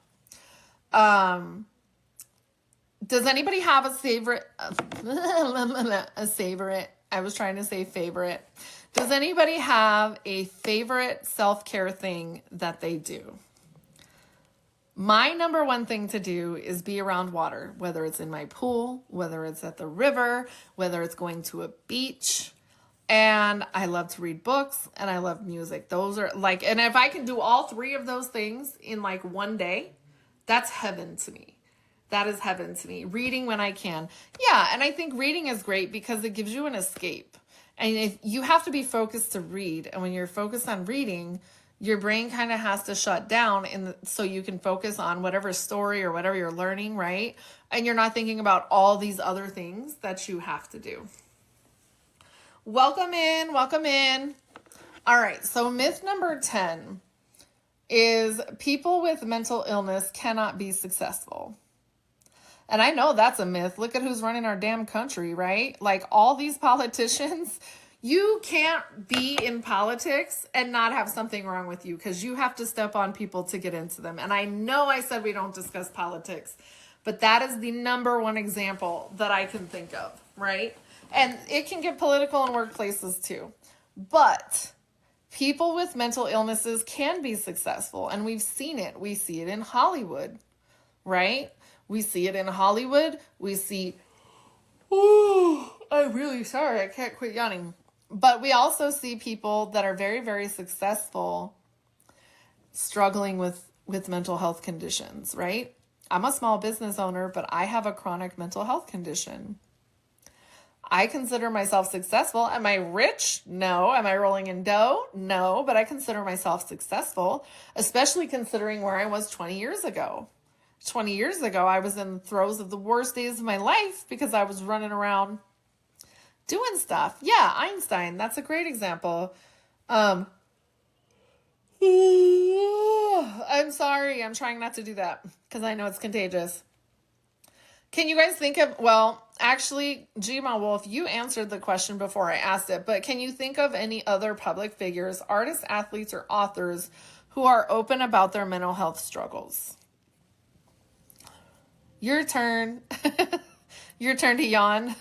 S1: Does anybody have a favorite? A favorite. I was trying to say favorite. Does anybody have a favorite self-care thing that they do? My number one thing to do is be around water, whether it's in my pool, whether it's at the river, whether it's going to a beach. And I love to read books and I love music. Those are like, and if I can do all 3 of those things in like one day, that's heaven to me. That is heaven to me. Reading when I can. Yeah, and I think reading is great because it gives you an escape. And if you have to be focused to read, and when you're focused on reading, your brain kind of has to shut down so you can focus on whatever story or whatever you're learning, right? And you're not thinking about all these other things that you have to do. Welcome in, welcome in. All right, so myth number 10 is people with mental illness cannot be successful. And I know that's a myth. Look at who's running our damn country, right? Like all these politicians, you can't be in politics and not have something wrong with you because you have to step on people to get into them. And I know I said we don't discuss politics, but that is the number one example that I can think of, right? And it can get political in workplaces too. But people with mental illnesses can be successful, and we've seen it. We see it in Hollywood, right? We see it in Hollywood. We see, oh, I'm really sorry. I can't quit yawning. But we also see people that are very, very successful struggling with mental health conditions, right? I'm a small business owner, but I have a chronic mental health condition. I consider myself successful. Am I rich? No. Am I rolling in dough? No, but I consider myself successful, especially considering where I was 20 years ago. 20 years ago, I was in the throes of the worst days of my life because I was running around doing stuff. Yeah, Einstein, that's a great example. I'm sorry, I'm trying not to do that because I know it's contagious. Can you guys think of, well, actually, Gma Wolf, you answered the question before I asked it, but can you think of any other public figures, artists, athletes, or authors who are open about their mental health struggles? Your turn. Your turn to yawn.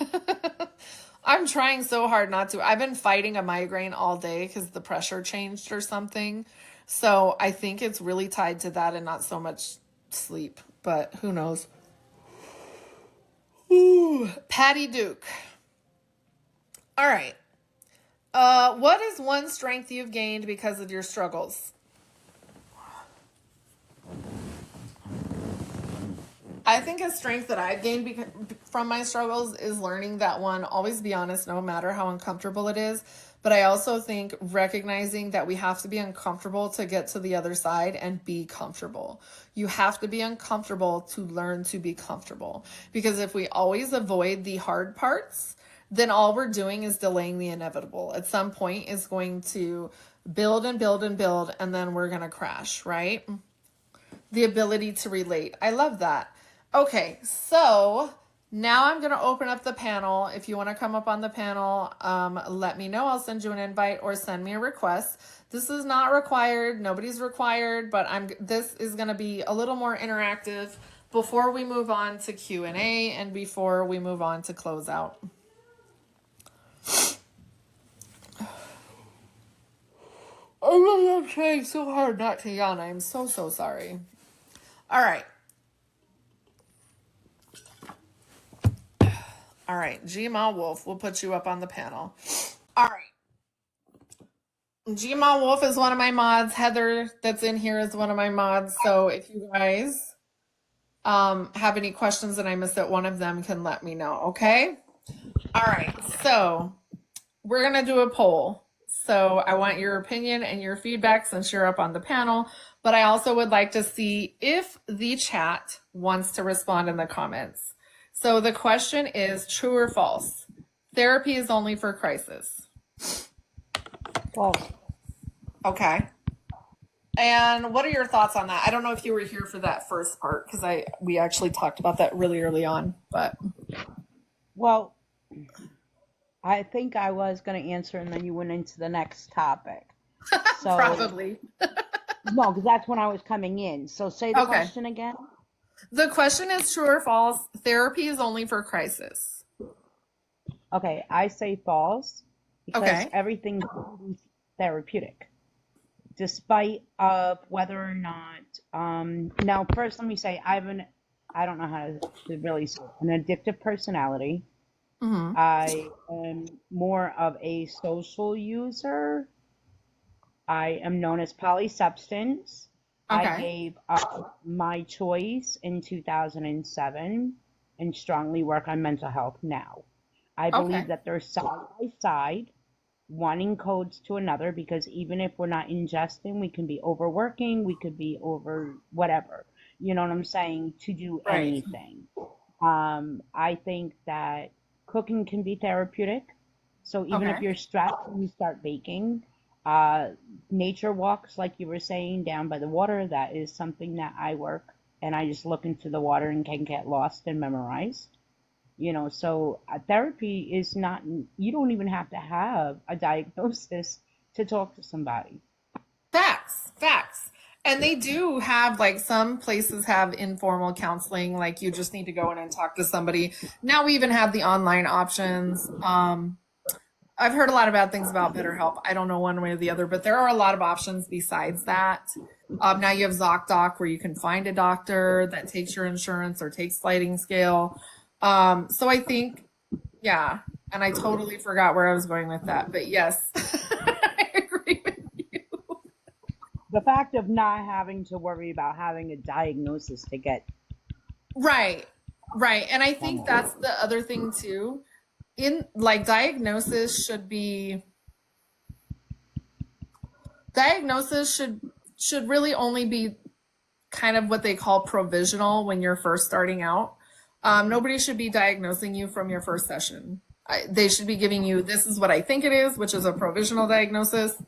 S1: I'm trying so hard not to. I've been fighting a migraine all day because the pressure changed or something. So I think it's really tied to that and not so much sleep, but who knows? Ooh, Patty Duke. All right. What is one strength you've gained because of your struggles? I think a strength that I've gained from my struggles is learning that one, always be honest, no matter how uncomfortable it is. But I also think recognizing that we have to be uncomfortable to get to the other side and be comfortable. You have to be uncomfortable to learn to be comfortable. Because if we always avoid the hard parts, then all we're doing is delaying the inevitable. At some point, it's going to build and build and build, and then we're going to crash, right? The ability to relate. I love that. Okay, so now I'm going to open up the panel. If you want to come up on the panel, let me know. I'll send you an invite or send me a request. This is not required. Nobody's required, but this is going to be a little more interactive before we move on to Q&A and before we move on to closeout. I really am trying so hard not to yawn. I'm so sorry. All right. All right, Gma Wolf, we'll put you up on the panel. All right. Gma Wolf is one of my mods. Heather, that's in here, is one of my mods. So if you guys have any questions and I missed it, one of them can let me know, okay? All right, so we're going to do a poll. So I want your opinion and your feedback since you're up on the panel, but I also would like to see if the chat wants to respond in the comments. So the question is, true or false? Therapy is only for crisis.
S2: False.
S1: Okay. And what are your thoughts on that? I don't know if you were here for that first part because we actually talked about that really early on, but.
S2: Well, I think I was going to answer and then you went into the next topic.
S1: So, probably.
S2: No, because that's when I was coming in. So say the question again.
S1: The question is true or false. Therapy is only for crisis.
S2: Okay, I say false because everything's therapeutic, despite of whether or not. Now, first, let me say I don't know how to really say it, an addictive personality. Mm-hmm. I am more of a social user. I am known as polysubstance. Okay. I gave up my choice in 2007 and strongly work on mental health now. I believe that they're side by side. One encodes to another because even if we're not ingesting, we can be overworking, we could be over whatever. You know what I'm saying? To do anything. I think that cooking can be therapeutic. So even if
S1: Okay.
S2: you're stressed and you start baking, nature walks, like you were saying, down by the water, that is something that I work, and I just look into the water and can get lost and memorize. So therapy is not, you don't even have to have a diagnosis to talk to somebody.
S1: Facts, facts. And they do have, like, some places have informal counseling, like you just need to go in and talk to somebody. Now we even have the online options. I've heard a lot of bad things about BetterHelp. I don't know one way or the other, but there are a lot of options besides that. Now you have ZocDoc where you can find a doctor that takes your insurance or takes sliding scale. So I think, yeah, and I totally forgot where I was going with that, but yes, I agree with you.
S2: The fact of not having to worry about having a diagnosis to get
S1: Right, right. And I think
S2: somewhere.
S1: that's the other thing too. In like diagnosis should really only be kind of what they call provisional when you're first starting out. Nobody should be diagnosing you from your first session. They should be giving you, this is what I think it is, which is a provisional diagnosis.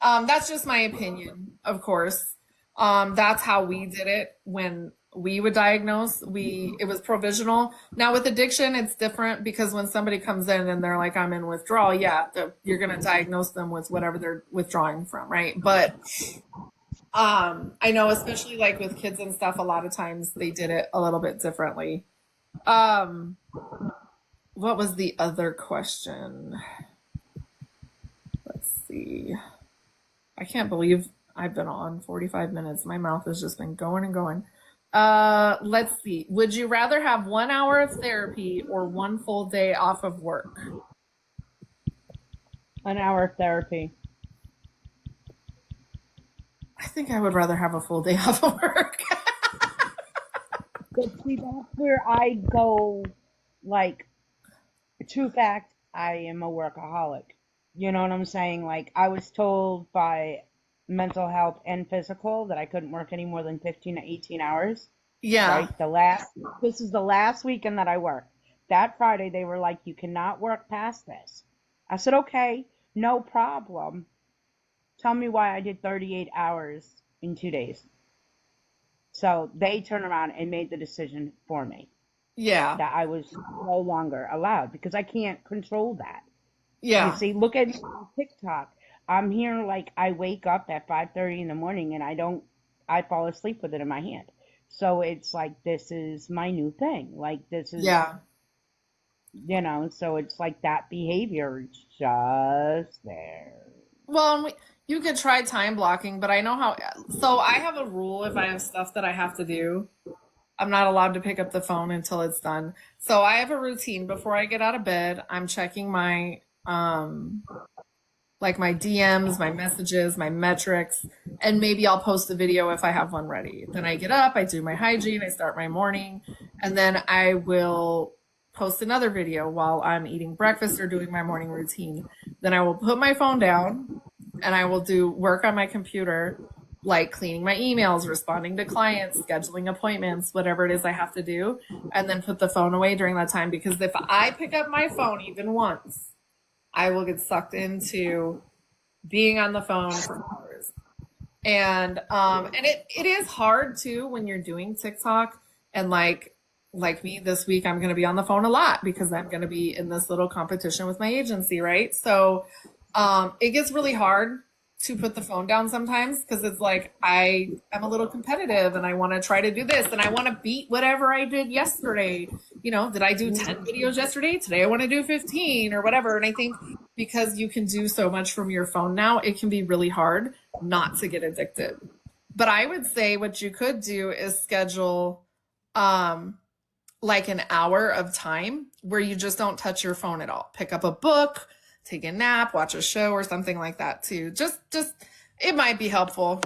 S1: That's just my opinion, of course. That's how we did it when we would diagnose. It was provisional. Now with addiction, it's different because when somebody comes in and they're like, I'm in withdrawal, yeah, you're going to diagnose them with whatever they're withdrawing from, right? But I know, especially like with kids and stuff, a lot of times they did it a little bit differently. Um, what was the other question? Let's see. I can't believe I've been on 45 minutes. My mouth has just been going and going. Let's see. Would you rather have 1 hour of therapy or one full day off of work?
S2: An hour of therapy.
S1: I think I would rather have a full day off of work.
S2: But see, that's where I go, like, true fact, I am a workaholic. You know what I'm saying? Like, I was told by mental health and physical that I couldn't work any more than 15 to 18 hours,
S1: Yeah.
S2: right? This is the last weekend that I worked. That Friday, they were like, you cannot work past this. I said, okay, no problem. Tell me why I did 38 hours in 2 days. So they turned around and made the decision for me
S1: Yeah.
S2: that I was no longer allowed because I can't control that. You
S1: Yeah.
S2: see, look at me on TikTok. I'm here like I wake up at 5:30 in the morning and I fall asleep with it in my hand. So it's like this is my new thing. Like this is,
S1: Yeah.
S2: so it's like that behavior is just there.
S1: Well, you could try time blocking, but I know how. So I have a rule if I have stuff that I have to do, I'm not allowed to pick up the phone until it's done. So I have a routine before I get out of bed. I'm checking my like my DMs, my messages, my metrics, and maybe I'll post a video if I have one ready. Then I get up, I do my hygiene, I start my morning, and then I will post another video while I'm eating breakfast or doing my morning routine. Then I will put my phone down and I will do work on my computer, like cleaning my emails, responding to clients, scheduling appointments, whatever it is I have to do, and then put the phone away during that time. Because if I pick up my phone even once, I will get sucked into being on the phone for hours. And it is hard too when you're doing TikTok and like me this week I'm going to be on the phone a lot because I'm going to be in this little competition with my agency, right? So it gets really hard to put the phone down sometimes because it's like I am a little competitive and I want to try to do this and I want to beat whatever I did yesterday. You know, did I do 10 videos yesterday? Today I want to do 15 or whatever. And I think because you can do so much from your phone now, it can be really hard not to get addicted. But I would say what you could do is schedule like an hour of time where you just don't touch your phone at all. Pick up a book, take a nap, watch a show or something like that too. Just it might be helpful.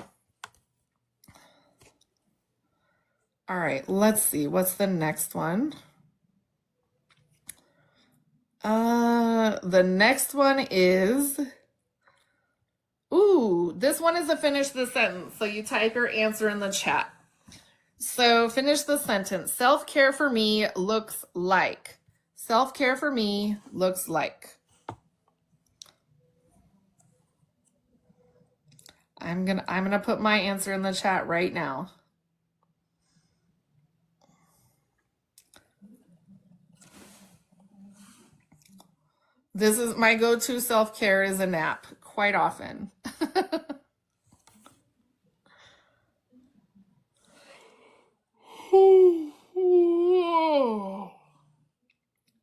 S1: All right, let's see. What's the next one? The next one is, ooh, this one is a finish the sentence. So you type your answer in the chat. So finish the sentence. Self-care for me looks like. Self-care for me looks like. I'm gonna put my answer in the chat right now. This is my go-to self-care is a nap quite often.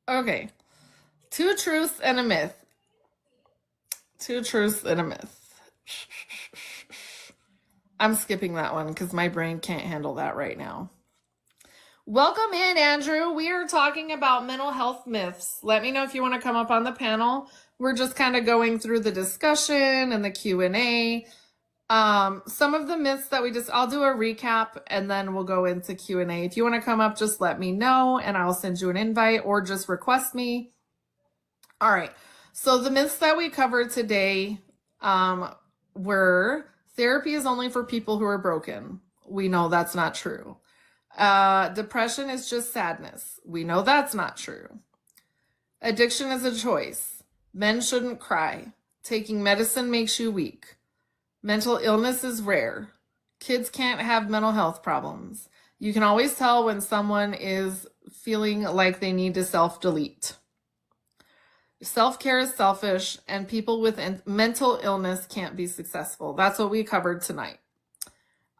S1: Okay. Two truths and a myth. Two truths and a myth. I'm skipping that one because my brain can't handle that right now. Welcome in, Andrew. We are talking about mental health myths. Let me know if you want to come up on the panel. We're just kind of going through the discussion and the Q&A. Some of the myths that I'll do a recap and then we'll go into Q&A. If you want to come up, just let me know and I'll send you an invite or just request me. All right. So the myths that we covered today were therapy is only for people who are broken. We know that's not true. Depression is just sadness. We know that's not true. Addiction is a choice. Men shouldn't cry. Taking medicine makes you weak. Mental illness is rare. Kids can't have mental health problems. You can always tell when someone is feeling like they need to self-delete. Self-care is selfish, and people with mental illness can't be successful. That's what we covered tonight.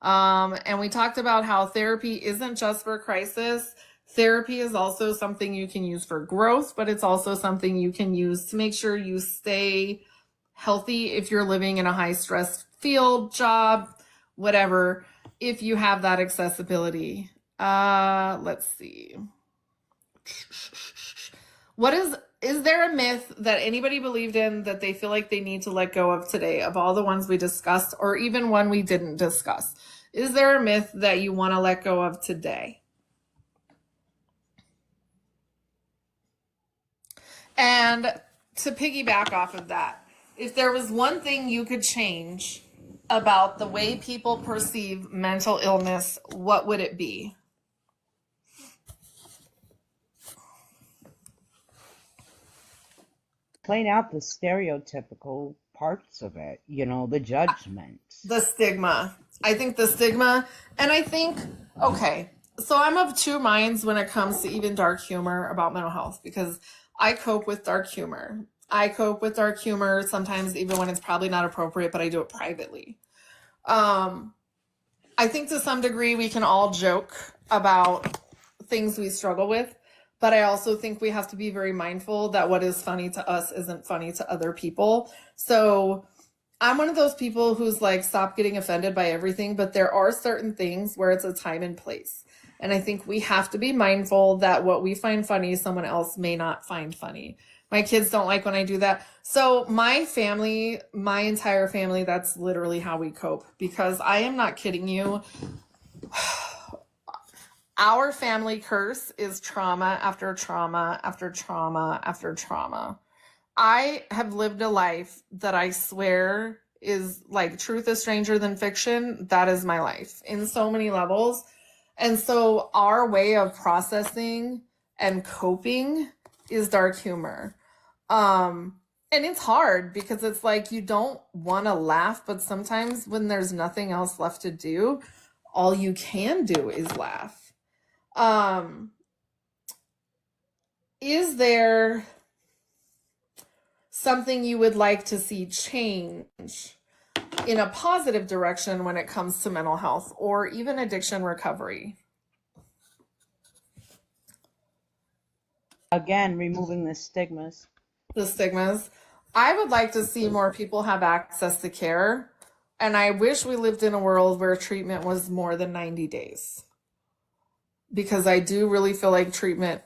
S1: And we talked about how therapy isn't just for crisis. Therapy is also something you can use for growth, but it's also something you can use to make sure you stay healthy if you're living in a high stress field, job, whatever, if you have that accessibility. Let's see. Is there a myth that anybody believed in that they feel like they need to let go of today, of all the ones we discussed, or even one we didn't discuss? Is there a myth that you want to let go of today? And to piggyback off of that, if there was one thing you could change about the way people perceive mental illness, what would it be?
S2: Playing out the stereotypical parts of it, the judgment.
S1: The stigma. I think the stigma, and I think, okay, so I'm of two minds when it comes to even dark humor about mental health, because I cope with dark humor. I cope with dark humor sometimes even when it's probably not appropriate, but I do it privately. I think to some degree we can all joke about things we struggle with, but I also think we have to be very mindful that what is funny to us isn't funny to other people. So I'm one of those people who's like, stop getting offended by everything, but there are certain things where it's a time and place. And I think we have to be mindful that what we find funny, someone else may not find funny. My kids don't like when I do that. So my family, my entire family, that's literally how we cope, because I am not kidding you. Our family curse is trauma after trauma after trauma after trauma. I have lived a life that I swear is like truth is stranger than fiction. That is my life in so many levels. And so our way of processing and coping is dark humor. And it's hard because it's like you don't want to laugh, but sometimes when there's nothing else left to do, all you can do is laugh. Is there something you would like to see change in a positive direction when it comes to mental health or even addiction recovery?
S2: Again, removing the stigmas.
S1: The stigmas. I would like to see more people have access to care, and I wish we lived in a world where treatment was more than 90 days. Because I do really feel like treatment,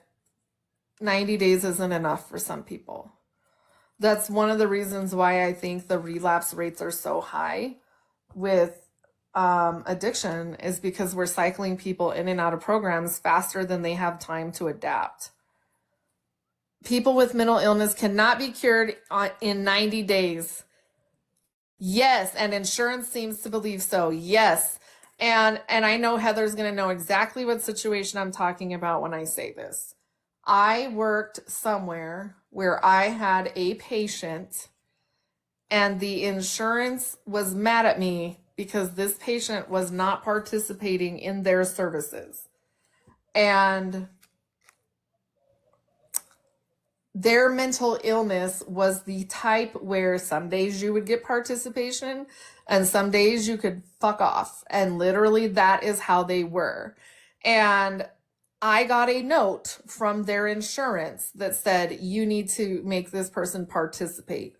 S1: 90 days isn't enough for some people. That's one of the reasons why I think the relapse rates are so high with addiction, is because we're cycling people in and out of programs faster than they have time to adapt. People with mental illness cannot be cured in 90 days. Yes, and insurance seems to believe so. Yes. And I know Heather's going to know exactly what situation I'm talking about when I say this. I worked somewhere where I had a patient and the insurance was mad at me because this patient was not participating in their services. And their mental illness was the type where some days you would get participation and some days you could fuck off. And literally, that is how they were. And I got a note from their insurance that said, you need to make this person participate.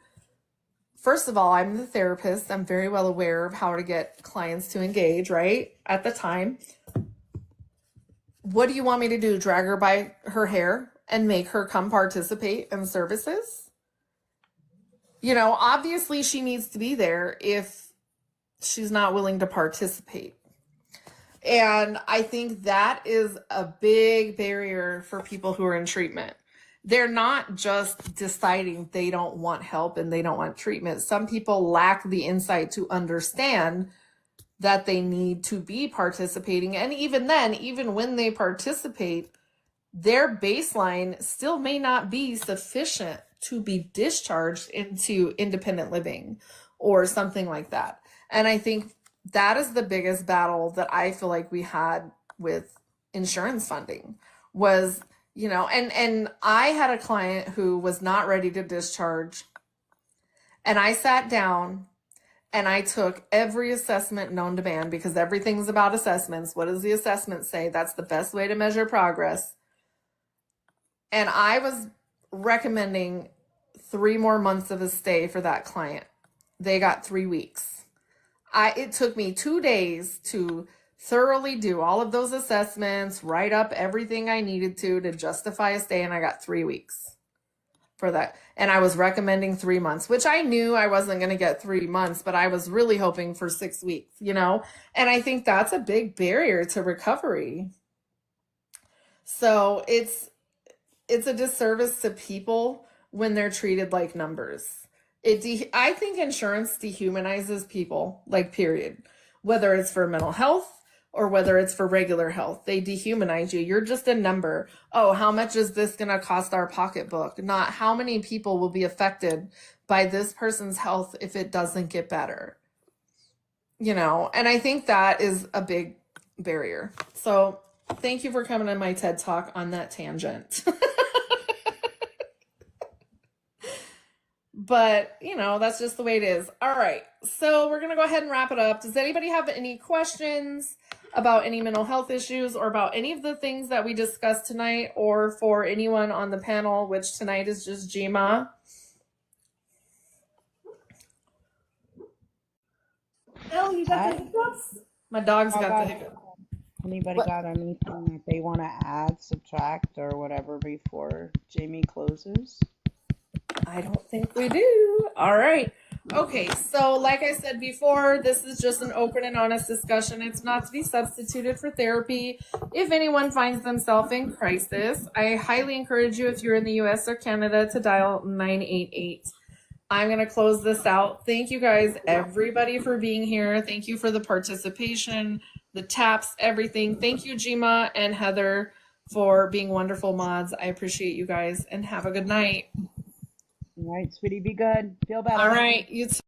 S1: First of all, I'm the therapist. I'm very well aware of how to get clients to engage, right? At the time. What do you want me to do? Drag her by her hair and make her come participate in services? You know, obviously she needs to be there if she's not willing to participate. And I think that is a big barrier for people who are in treatment. They're not just deciding they don't want help and they don't want treatment. Some people lack the insight to understand that they need to be participating. And even then, even when they participate, their baseline still may not be sufficient to be discharged into independent living or something like that. And I think that is the biggest battle that I feel like we had with insurance funding was, you know, and I had a client who was not ready to discharge. And I sat down and I took every assessment known to man, because everything's about assessments. What does the assessment say? That's the best way to measure progress. And I was recommending 3 more months of a stay for that client. They got 3 weeks. It took me 2 days to thoroughly do all of those assessments, write up everything I needed to justify a stay, and I got 3 weeks for that. And I was recommending 3 months, which I knew I wasn't going to get 3 months, but I was really hoping for 6 weeks, you know? And I think that's a big barrier to recovery. So it's a disservice to people when they're treated like numbers. I think insurance dehumanizes people, like, period. Whether it's for mental health or whether it's for regular health, they dehumanize you. You're just a number. Oh, how much is this going to cost our pocketbook? Not how many people will be affected by this person's health if it doesn't get better. You know, and I think that is a big barrier. So thank you for coming on my TED Talk on that tangent. But, you know, that's just the way it is. All right. So we're going to go ahead and wrap it up. Does anybody have any questions about any mental health issues or about any of the things that we discussed tonight, or for anyone on the panel, which tonight is just Jima? Oh, you got the hiccups? My dog's got the hiccups.
S2: Anybody got anything that they want to add, subtract, or whatever before Jamie closes?
S1: I don't think we do. All right. Okay, so like I said before, this is just an open and honest discussion. It's not to be substituted for therapy. If anyone finds themselves in crisis, I highly encourage you, if you're in the US or Canada, to dial 988. I'm going to close this out. Thank you guys, everybody, for being here. Thank you for the participation, the taps, everything. Thank you, Jima and Heather, for being wonderful mods. I appreciate you guys, and have a good night.
S2: All right, sweetie, be good. Feel better.
S1: All right, you too.